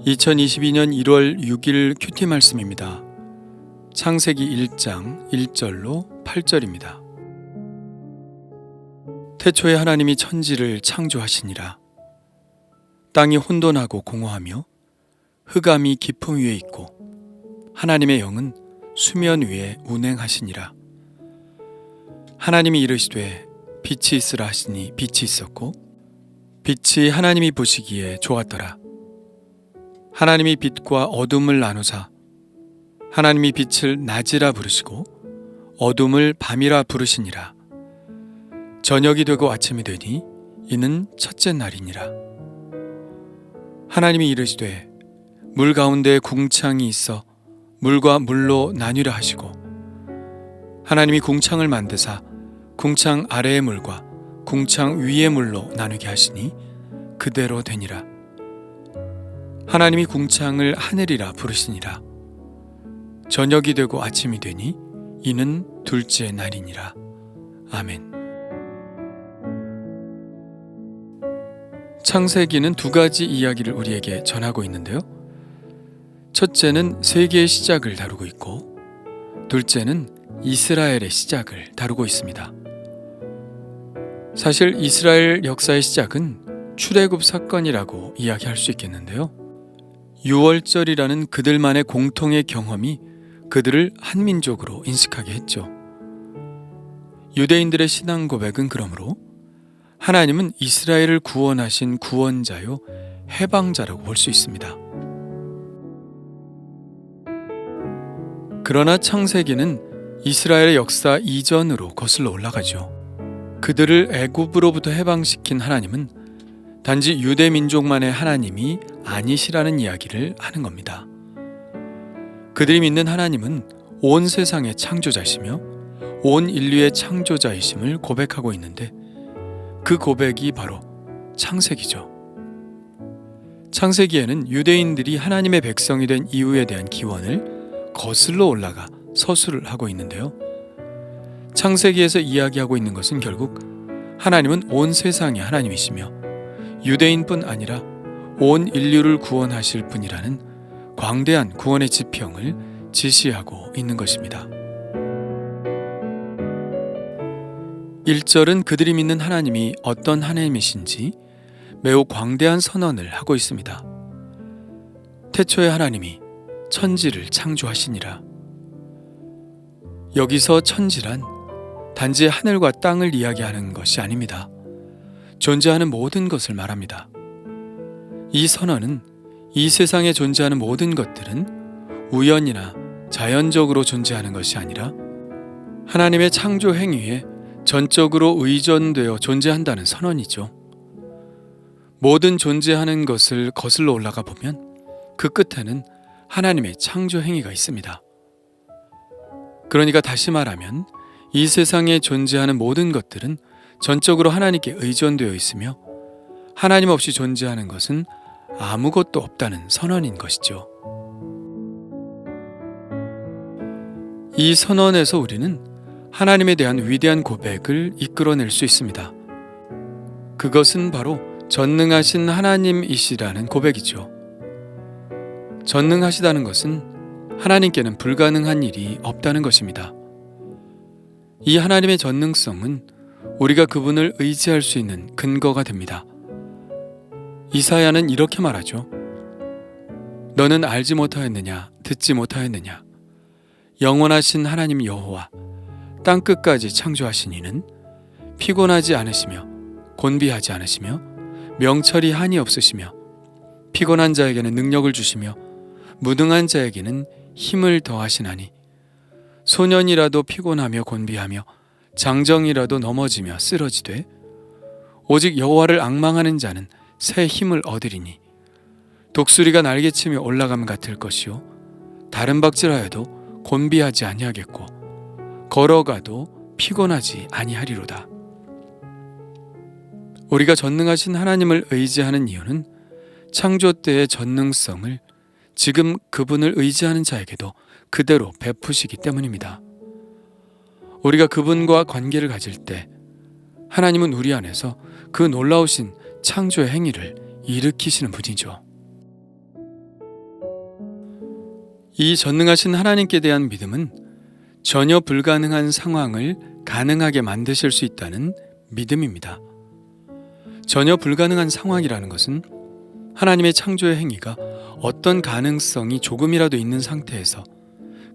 (2022년 1월 6일) 큐티 말씀입니다. 창세기 1장 1절로 8절입니다. 태초에 하나님이 천지를 창조하시니라. 땅이 혼돈하고 공허하며 흑암이 깊음 위에 있고 하나님의 영은 수면 위에 운행하시니라. 하나님이 이르시되 빛이 있으라 하시니 빛이 있었고 빛이 하나님이 보시기에 좋았더라. 하나님이 빛과 어둠을 나누사 하나님이 빛을 낮이라 부르시고 어둠을 밤이라 부르시니라. 저녁이 되고 아침이 되니 이는 첫째 날이니라. 하나님이 이르시되 물 가운데에 궁창이 있어 물과 물로 나뉘라 하시고 하나님이 궁창을 만드사 궁창 아래의 물과 궁창 위의 물로 나누게 하시니 그대로 되니라. 하나님이 궁창을 하늘이라 부르시니라. 저녁이 되고 아침이 되니 이는 둘째 날이니라. 아멘. 창세기는 두 가지 이야기를 우리에게 전하고 있는데요. 첫째는 세계의 시작을 다루고 있고 둘째는 이스라엘의 시작을 다루고 있습니다. 사실 이스라엘 역사의 시작은 출애굽 사건이라고 이야기할 수 있겠는데요. 유월절이라는 그들만의 공통의 경험이 그들을 한민족으로 인식하게 했죠. 유대인들의 신앙 고백은 그러므로 하나님은 이스라엘을 구원하신 구원자요 해방자라고 볼 수 있습니다. 그러나 창세기는 이스라엘의 역사 이전으로 거슬러 올라가죠. 그들을 애굽으로부터 해방시킨 하나님은 단지 유대 민족만의 하나님이 아니시라는 이야기를 하는 겁니다. 그들이 믿는 하나님은 온 세상의 창조자시며 온 인류의 창조자이심을 고백하고 있는데 그 고백이 바로 창세기죠. 창세기에는 유대인들이 하나님의 백성이 된 이유에 대한 기원을 거슬러 올라가 서술을 하고 있는데요. 창세기에서 이야기하고 있는 것은 결국 하나님은 온 세상의 하나님이시며 유대인뿐 아니라 온 인류를 구원하실 분이라는 광대한 구원의 지평을 지시하고 있는 것입니다. 1절은 그들이 믿는 하나님이 어떤 하나님이신지 매우 광대한 선언을 하고 있습니다. 태초에 하나님이 천지를 창조하시니라. 여기서 천지란 단지 하늘과 땅을 이야기하는 것이 아닙니다. 존재하는 모든 것을 말합니다. 이 선언은 이 세상에 존재하는 모든 것들은 우연이나 자연적으로 존재하는 것이 아니라 하나님의 창조 행위에 전적으로 의존되어 존재한다는 선언이죠. 모든 존재하는 것을 거슬러 올라가 보면 그 끝에는 하나님의 창조 행위가 있습니다. 그러니까 다시 말하면 이 세상에 존재하는 모든 것들은 전적으로 하나님께 의존되어 있으며 하나님 없이 존재하는 것은 아무것도 없다는 선언인 것이죠. 이 선언에서 우리는 하나님에 대한 위대한 고백을 이끌어낼 수 있습니다. 그것은 바로 전능하신 하나님이시라는 고백이죠. 전능하시다는 것은 하나님께는 불가능한 일이 없다는 것입니다. 이 하나님의 전능성은 우리가 그분을 의지할 수 있는 근거가 됩니다. 이사야는 이렇게 말하죠. 너는 알지 못하였느냐, 듣지 못하였느냐. 영원하신 하나님 여호와 땅끝까지 창조하신 이는 피곤하지 않으시며 곤비하지 않으시며 명철이 한이 없으시며 피곤한 자에게는 능력을 주시며 무능한 자에게는 힘을 더하시나니 소년이라도 피곤하며 곤비하며 장정이라도 넘어지며 쓰러지되 오직 여호와를 앙망하는 자는 새 힘을 얻으리니 독수리가 날개치며 올라감 같을 것이요 다른 박질하여도 곤비하지 아니하겠고 걸어가도 피곤하지 아니하리로다. 우리가 전능하신 하나님을 의지하는 이유는 창조 때의 전능성을 지금 그분을 의지하는 자에게도 그대로 베푸시기 때문입니다. 우리가 그분과 관계를 가질 때 하나님은 우리 안에서 그 놀라우신 창조의 행위를 일으키시는 분이죠. 이 전능하신 하나님께 대한 믿음은 전혀 불가능한 상황을 가능하게 만드실 수 있다는 믿음입니다. 전혀 불가능한 상황이라는 것은 하나님의 창조의 행위가 어떤 가능성이 조금이라도 있는 상태에서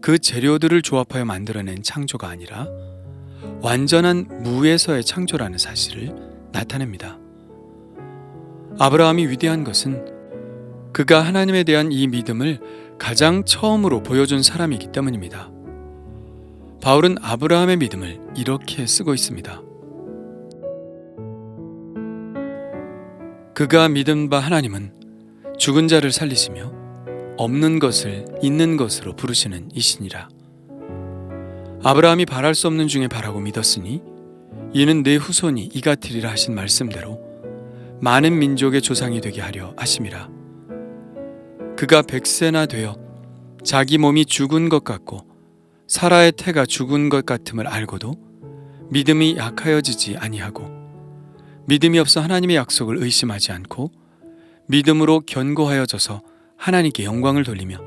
그 재료들을 조합하여 만들어낸 창조가 아니라 완전한 무에서의 창조라는 사실을 나타냅니다. 아브라함이 위대한 것은 그가 하나님에 대한 이 믿음을 가장 처음으로 보여준 사람이기 때문입니다. 바울은 아브라함의 믿음을 이렇게 쓰고 있습니다. 그가 믿은 바 하나님은 죽은 자를 살리시며 없는 것을 있는 것으로 부르시는 이시니라. 아브라함이 바랄 수 없는 중에 바라고 믿었으니 이는 내 후손이 이같으리라 하신 말씀대로 많은 민족의 조상이 되게 하려 하심이라. 그가 100세나 되어 자기 몸이 죽은 것 같고 사라의 태가 죽은 것 같음을 알고도 믿음이 약하여지지 아니하고 믿음이 없어 하나님의 약속을 의심하지 않고 믿음으로 견고하여져서 하나님께 영광을 돌리며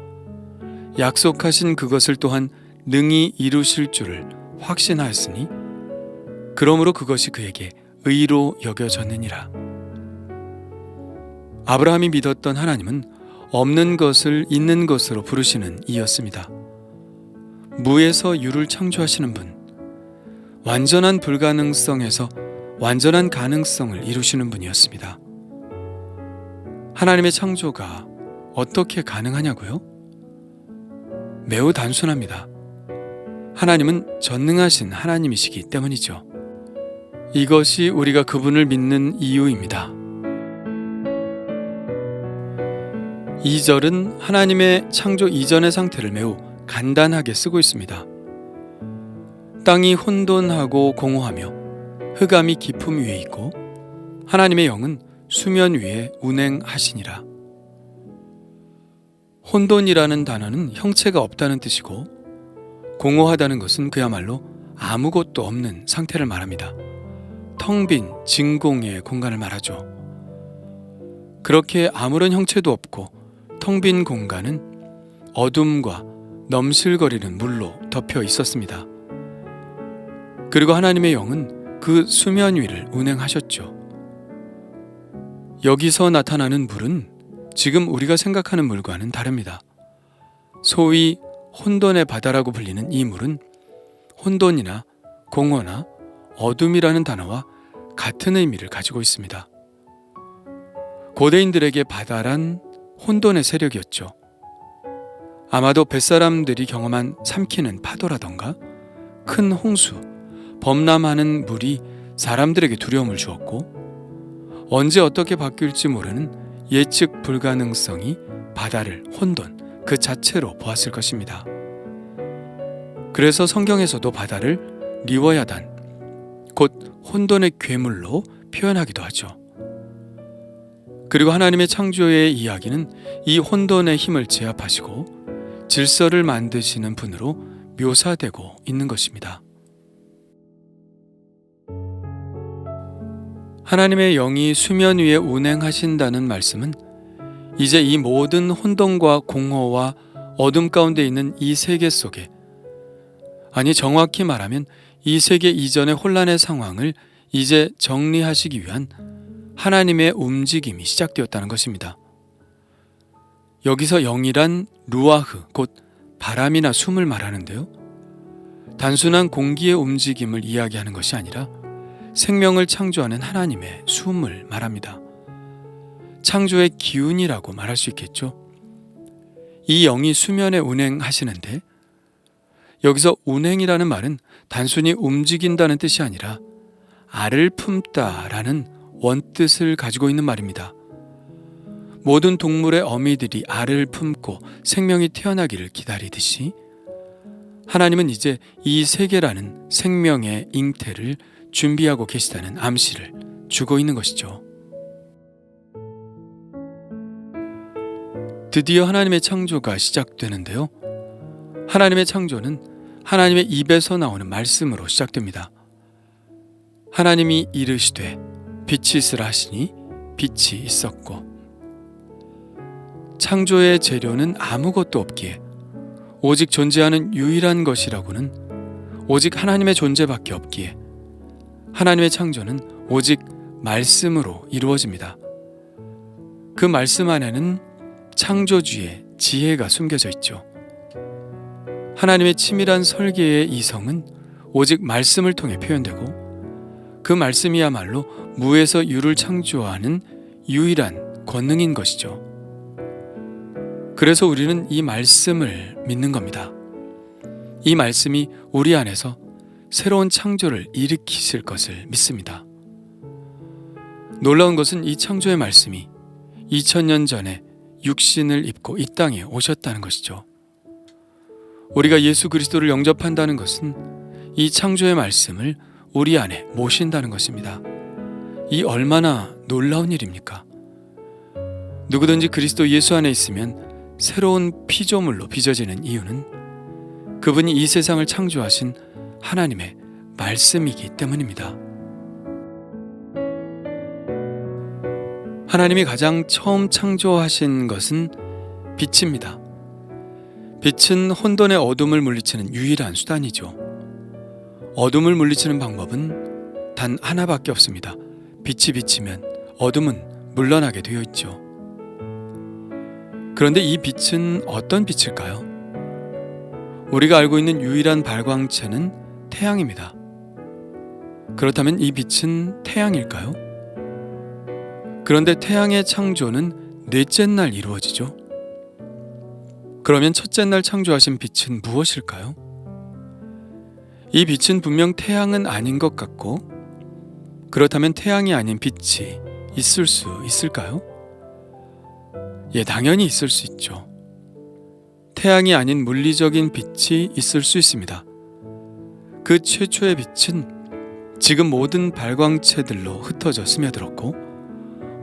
약속하신 그것을 또한 능히 이루실 줄을 확신하였으니 그러므로 그것이 그에게 의로 여겨졌느니라. 아브라함이 믿었던 하나님은 없는 것을 있는 것으로 부르시는 이였습니다. 무에서 유를 창조하시는 분, 완전한 불가능성에서 완전한 가능성을 이루시는 분이었습니다. 하나님의 창조가 어떻게 가능하냐고요? 매우 단순합니다. 하나님은 전능하신 하나님이시기 때문이죠. 이것이 우리가 그분을 믿는 이유입니다. 2절은 하나님의 창조 이전의 상태를 매우 간단하게 쓰고 있습니다. 땅이 혼돈하고 공허하며 흑암이 깊음 위에 있고 하나님의 영은 수면 위에 운행하시니라. 혼돈이라는 단어는 형체가 없다는 뜻이고 공허하다는 것은 그야말로 아무것도 없는 상태를 말합니다. 텅 빈 진공의 공간을 말하죠. 그렇게 아무런 형체도 없고 텅 빈 공간은 어둠과 넘실거리는 물로 덮여 있었습니다. 그리고 하나님의 영은 그 수면 위를 운행하셨죠. 여기서 나타나는 물은 지금 우리가 생각하는 물과는 다릅니다. 소위 혼돈의 바다라고 불리는 이 물은 혼돈이나 공허나 어둠이라는 단어와 같은 의미를 가지고 있습니다. 고대인들에게 바다란 혼돈의 세력이었죠. 아마도 뱃사람들이 경험한 삼키는 파도라던가 큰 홍수, 범람하는 물이 사람들에게 두려움을 주었고 언제 어떻게 바뀔지 모르는 예측 불가능성이 바다를 혼돈 그 자체로 보았을 것입니다. 그래서 성경에서도 바다를 리워야단, 곧 혼돈의 괴물로 표현하기도 하죠. 그리고 하나님의 창조의 이야기는 이 혼돈의 힘을 제압하시고 질서를 만드시는 분으로 묘사되고 있는 것입니다. 하나님의 영이 수면 위에 운행하신다는 말씀은 이제 이 모든 혼돈과 공허와 어둠 가운데 있는 이 세계 속에, 아니 정확히 말하면 이 세계 이전의 혼란의 상황을 이제 정리하시기 위한 하나님의 움직임이 시작되었다는 것입니다. 여기서 영이란 루아흐, 곧 바람이나 숨을 말하는데요. 단순한 공기의 움직임을 이야기하는 것이 아니라 생명을 창조하는 하나님의 숨을 말합니다. 창조의 기운이라고 말할 수 있겠죠. 이 영이 수면에 운행하시는데 여기서 운행이라는 말은 단순히 움직인다는 뜻이 아니라 알을 품다라는 원뜻을 가지고 있는 말입니다. 모든 동물의 어미들이 알을 품고 생명이 태어나기를 기다리듯이 하나님은 이제 이 세계라는 생명의 잉태를 준비하고 계시다는 암시를 주고 있는 것이죠. 드디어 하나님의 창조가 시작되는데요. 하나님의 창조는 하나님의 입에서 나오는 말씀으로 시작됩니다. 하나님이 이르시되 빛이 있으라 하시니 빛이 있었고, 창조의 재료는 아무것도 없기에 오직 존재하는 유일한 것이라고는 오직 하나님의 존재밖에 없기에 하나님의 창조는 오직 말씀으로 이루어집니다. 그 말씀 안에는 창조주의 지혜가 숨겨져 있죠. 하나님의 치밀한 설계의 이성은 오직 말씀을 통해 표현되고, 그 말씀이야말로 무에서 유를 창조하는 유일한 권능인 것이죠. 그래서 우리는 이 말씀을 믿는 겁니다. 이 말씀이 우리 안에서 새로운 창조를 일으키실 것을 믿습니다. 놀라운 것은 이 창조의 말씀이 2000년 전에 육신을 입고 이 땅에 오셨다는 것이죠. 우리가 예수 그리스도를 영접한다는 것은 이 창조의 말씀을 우리 안에 모신다는 것입니다. 이 얼마나 놀라운 일입니까? 누구든지 그리스도 예수 안에 있으면 새로운 피조물로 빚어지는 이유는 그분이 이 세상을 창조하신 하나님의 말씀이기 때문입니다. 하나님이 가장 처음 창조하신 것은 빛입니다. 빛은 혼돈의 어둠을 물리치는 유일한 수단이죠. 어둠을 물리치는 방법은 단 하나밖에 없습니다. 빛이 비치면 어둠은 물러나게 되어 있죠. 그런데 이 빛은 어떤 빛일까요? 우리가 알고 있는 유일한 발광체는 태양입니다. 그렇다면 이 빛은 태양일까요? 그런데 태양의 창조는 넷째 날 이루어지죠. 그러면 첫째 날 창조하신 빛은 무엇일까요? 이 빛은 분명 태양은 아닌 것 같고, 그렇다면 태양이 아닌 빛이 있을 수 있을까요? 예, 당연히 있을 수 있죠. 태양이 아닌 물리적인 빛이 있을 수 있습니다. 그 최초의 빛은 지금 모든 발광체들로 흩어져 스며들었고,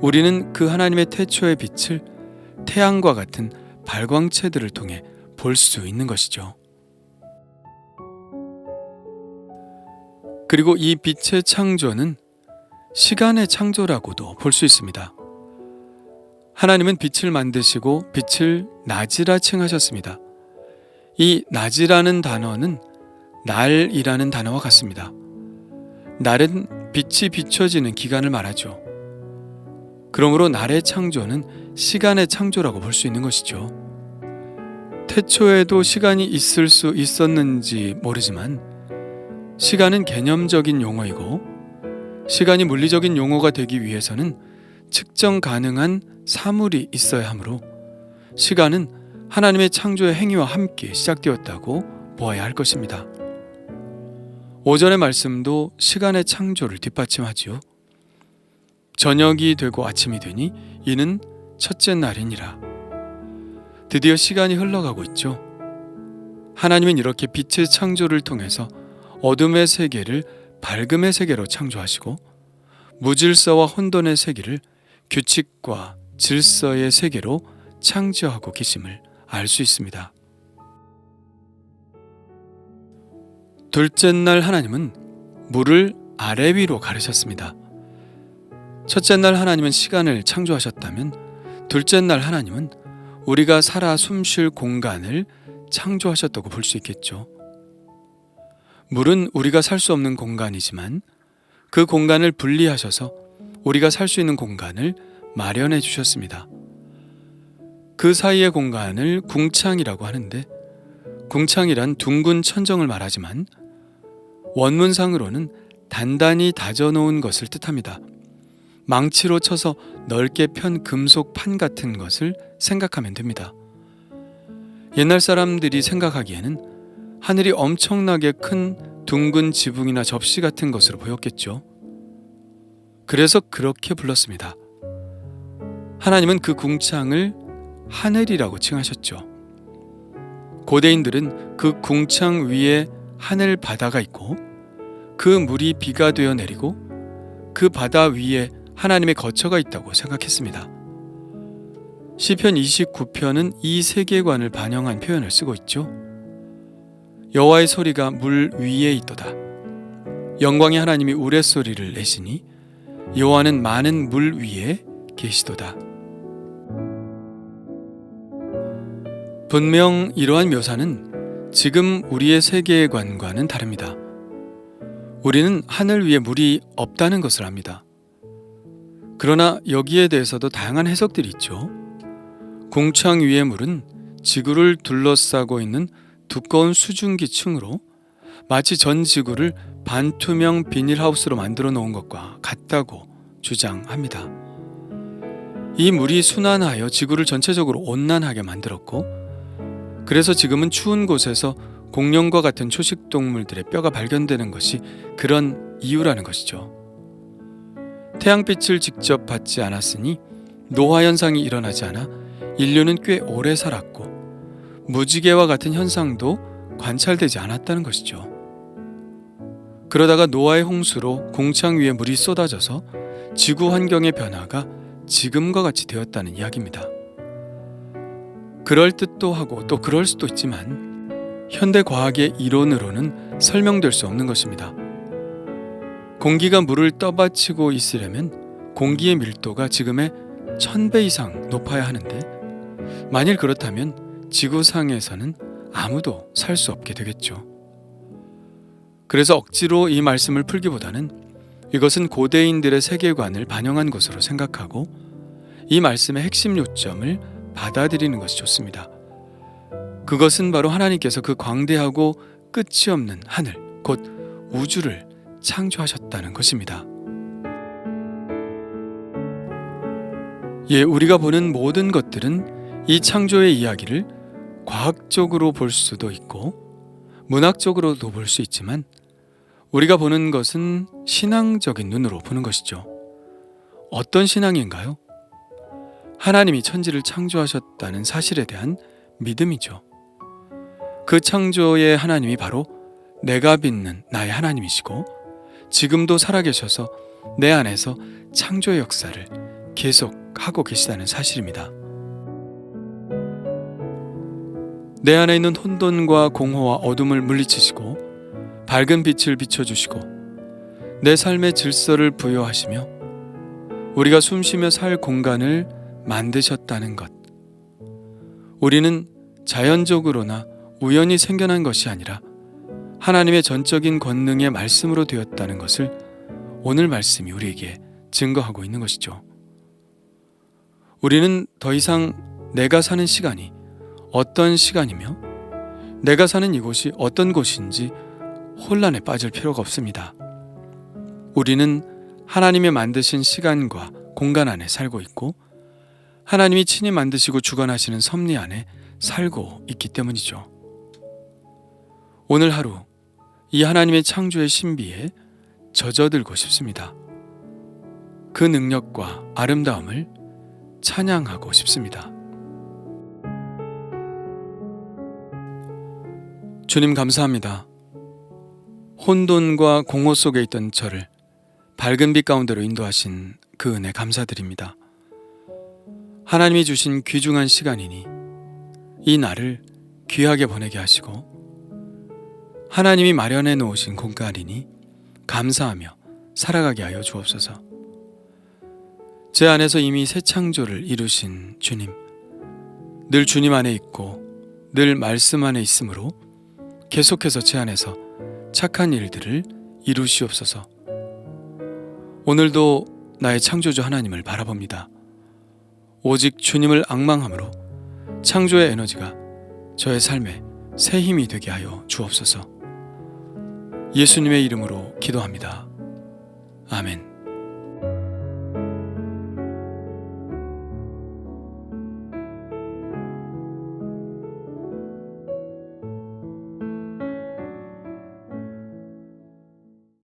우리는 그 하나님의 태초의 빛을 태양과 같은 발광체들을 통해 볼 수 있는 것이죠. 그리고 이 빛의 창조는 시간의 창조라고도 볼 수 있습니다. 하나님은 빛을 만드시고 빛을 낮이라 칭하셨습니다. 이 낮이라는 단어는 날이라는 단어와 같습니다. 날은 빛이 비춰지는 기간을 말하죠. 그러므로 날의 창조는 시간의 창조라고 볼 수 있는 것이죠. 태초에도 시간이 있을 수 있었는지 모르지만 시간은 개념적인 용어이고, 시간이 물리적인 용어가 되기 위해서는 측정 가능한 사물이 있어야 하므로 시간은 하나님의 창조의 행위와 함께 시작되었다고 보아야 할 것입니다. 오전의 말씀도 시간의 창조를 뒷받침하지요. 저녁이 되고 아침이 되니 이는 첫째 날이니라. 드디어 시간이 흘러가고 있죠. 하나님은 이렇게 빛의 창조를 통해서 어둠의 세계를 밝음의 세계로 창조하시고, 무질서와 혼돈의 세계를 규칙과 질서의 세계로 창조하고 계심을 알 수 있습니다. 둘째 날 하나님은 물을 아래 위로 가르셨습니다. 첫째 날 하나님은 시간을 창조하셨다면, 둘째 날 하나님은 우리가 살아 숨쉴 공간을 창조하셨다고 볼 수 있겠죠. 물은 우리가 살 수 없는 공간이지만 그 공간을 분리하셔서 우리가 살 수 있는 공간을 마련해 주셨습니다. 그 사이의 공간을 궁창이라고 하는데, 궁창이란 둥근 천정을 말하지만 원문상으로는 단단히 다져놓은 것을 뜻합니다. 망치로 쳐서 넓게 편 금속 판 같은 것을 생각하면 됩니다. 옛날 사람들이 생각하기에는 하늘이 엄청나게 큰 둥근 지붕이나 접시 같은 것으로 보였겠죠. 그래서 그렇게 불렀습니다. 하나님은 그 궁창을 하늘이라고 칭하셨죠. 고대인들은 그 궁창 위에 하늘 바다가 있고, 그 물이 비가 되어 내리고 그 바다 위에 하나님의 거처가 있다고 생각했습니다. 시편 29편은 이 세계관을 반영한 표현을 쓰고 있죠. 여호와의 소리가 물 위에 있도다. 영광의 하나님이 우레소리를 내시니 여호와는 많은 물 위에 계시도다. 분명 이러한 묘사는 지금 우리의 세계관과는 다릅니다. 우리는 하늘 위에 물이 없다는 것을 압니다. 그러나 여기에 대해서도 다양한 해석들이 있죠. 공창 위의 물은 지구를 둘러싸고 있는 두꺼운 수증기층으로 마치 전 지구를 반투명 비닐하우스로 만들어 놓은 것과 같다고 주장합니다. 이 물이 순환하여 지구를 전체적으로 온난하게 만들었고, 그래서 지금은 추운 곳에서 공룡과 같은 초식동물들의 뼈가 발견되는 것이 그런 이유라는 것이죠. 태양빛을 직접 받지 않았으니 노화 현상이 일어나지 않아 인류는 꽤 오래 살았고, 무지개와 같은 현상도 관찰되지 않았다는 것이죠. 그러다가 노아의 홍수로 공창 위에 물이 쏟아져서 지구 환경의 변화가 지금과 같이 되었다는 이야기입니다. 그럴 듯도 하고 또 그럴 수도 있지만 현대 과학의 이론으로는 설명될 수 없는 것입니다. 공기가 물을 떠받치고 있으려면 공기의 밀도가 지금의 1000배 이상 높아야 하는데, 만일 그렇다면 지구상에서는 아무도 살 수 없게 되겠죠. 그래서 억지로 이 말씀을 풀기보다는 이것은 고대인들의 세계관을 반영한 것으로 생각하고 이 말씀의 핵심 요점을 받아들이는 것이 좋습니다. 그것은 바로 하나님께서 그 광대하고 끝이 없는 하늘, 곧 우주를 창조하셨다는 것입니다. 우리가 보는 모든 것들은 이 창조의 이야기를 과학적으로 볼 수도 있고 문학적으로도 볼 수 있지만, 우리가 보는 것은 신앙적인 눈으로 보는 것이죠. 어떤 신앙인가요? 하나님이 천지를 창조하셨다는 사실에 대한 믿음이죠. 그 창조의 하나님이 바로 내가 믿는 나의 하나님이시고, 지금도 살아계셔서 내 안에서 창조의 역사를 계속하고 계시다는 사실입니다. 내 안에 있는 혼돈과 공허와 어둠을 물리치시고 밝은 빛을 비춰주시고 내 삶의 질서를 부여하시며 우리가 숨쉬며 살 공간을 만드셨다는 것. 우리는 자연적으로나 우연히 생겨난 것이 아니라 하나님의 전적인 권능의 말씀으로 되었다는 것을 오늘 말씀이 우리에게 증거하고 있는 것이죠. 우리는 더 이상 내가 사는 시간이 어떤 시간이며 내가 사는 이곳이 어떤 곳인지 혼란에 빠질 필요가 없습니다. 우리는 하나님의 만드신 시간과 공간 안에 살고 있고 하나님이 친히 만드시고 주관하시는 섭리 안에 살고 있기 때문이죠. 오늘 하루 이 하나님의 창조의 신비에 젖어들고 싶습니다. 그 능력과 아름다움을 찬양하고 싶습니다. 주님 감사합니다. 혼돈과 공허 속에 있던 저를 밝은 빛 가운데로 인도하신 그 은혜 감사드립니다. 하나님이 주신 귀중한 시간이니 이 날을 귀하게 보내게 하시고 하나님이 마련해 놓으신 공간이니 감사하며 살아가게 하여 주옵소서. 제 안에서 이미 새 창조를 이루신 주님, 늘 주님 안에 있고 늘 말씀 안에 있으므로 계속해서 제 안에서 착한 일들을 이루시옵소서. 오늘도 나의 창조주 하나님을 바라봅니다. 오직 주님을 앙망함으로 창조의 에너지가 저의 삶에 새 힘이 되게 하여 주옵소서. 예수님의 이름으로 기도합니다. 아멘.